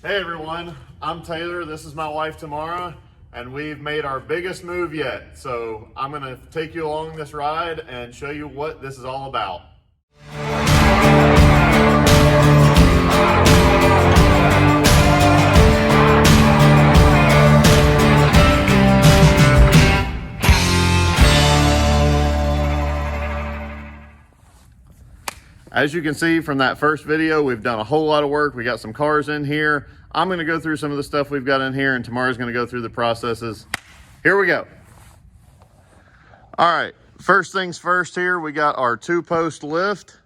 Hey everyone, I'm Taylor, this is my wife Tamarah, and we've made our biggest move yet. So I'm gonna take you along this ride and show you what this is all about. As you can see from that first video, we've done a whole lot of work. We got some cars in here. I'm gonna go through some of the stuff we've got in here, and Tamarah's gonna go through the processes. Here we go. All right, first things first here, we got our 2-post lift.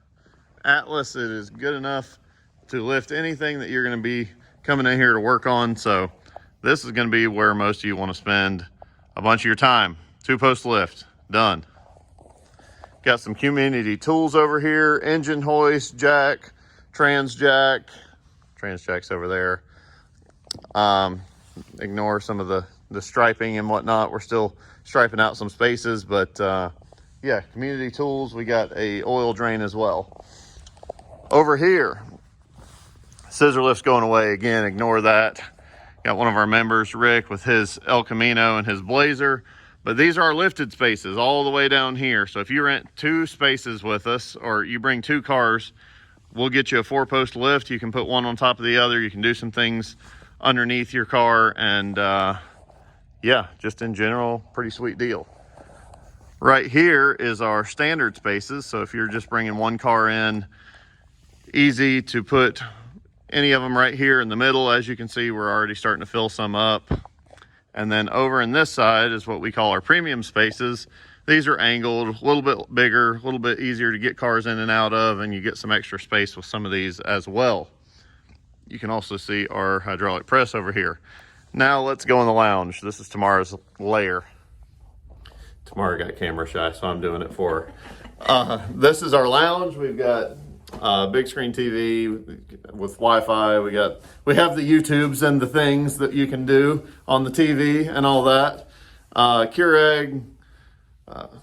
Atlas, it is good enough to lift anything that you're gonna be coming in here to work on. So this is gonna be where most of you wanna spend a bunch of your time. 2-post lift, done. Got some community tools over here, engine hoist, jack, trans jack's over there. Ignore some of the striping and whatnot. We're still striping out some spaces, but yeah, community tools. We got a oil drain as well. Over here, scissor lift's going away again, ignore that. Got one of our members, Rick, with his El Camino and his Blazer. But these are our lifted spaces all the way down here. So if you rent 2 spaces with us, or you bring 2 cars, we'll get you a 4-post lift. You can put one on top of the other. You can do some things underneath your car, and yeah, just in general, pretty sweet deal. Right here is our standard spaces. So if you're just bringing one car in, easy to put any of them right here in the middle. As you can see, we're already starting to fill some up. And then over in this side is what we call our premium spaces. These are angled, a little bit bigger, a little bit easier to get cars in and out of, and you get some extra space with some of these as well. You can also see our hydraulic press over here. Now let's go in the lounge. This is Tamarah's lair. Tamarah got camera shy, so I'm doing it for her. This is our lounge. We've got big screen TV with Wi-Fi. We have the YouTubes and the things that you can do on the TV and all that. Keurig,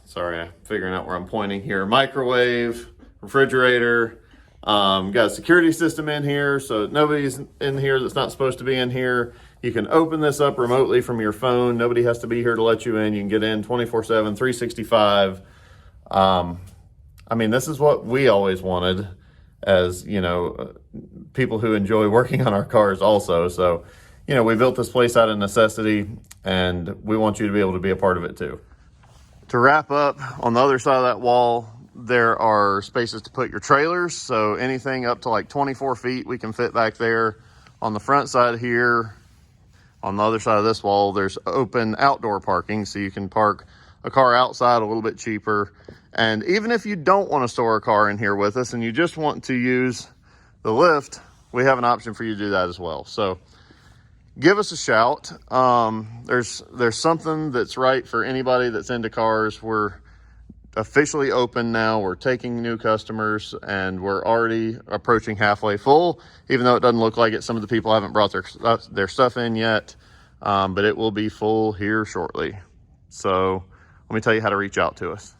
sorry, I'm figuring out where I'm pointing here. Microwave, refrigerator. Got a security system in here, so nobody's in here that's not supposed to be in here. You can open this up remotely from your phone. Nobody has to be here to let you in. You can get in 24/7, 365. I mean, this is what we always wanted as, you know, people who enjoy working on our cars also. So, you know, we built this place out of necessity, and we want you to be able to be a part of it too. To wrap up, on the other side of that wall, there are spaces to put your trailers. So anything up to like 24 feet, we can fit back there. On the front side here, on the other side of this wall, there's open outdoor parking. So you can park a car outside a little bit cheaper. And even if you don't want to store a car in here with us and you just want to use the lift, we have an option for you to do that as well. So give us a shout. There's something that's right for anybody that's into cars. We're officially open now. We're taking new customers, and we're already approaching halfway full, even though it doesn't look like it. Some of the people haven't brought their stuff in yet, but it will be full here shortly. So let me tell you how to reach out to us.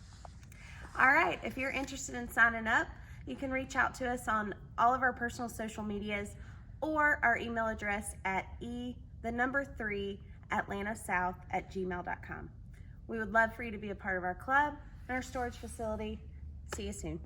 All right, if you're interested in signing up, you can reach out to us on all of our personal social medias or our email address at e3atlantasouth@gmail.com. We would love for you to be a part of our club and our storage facility. See you soon.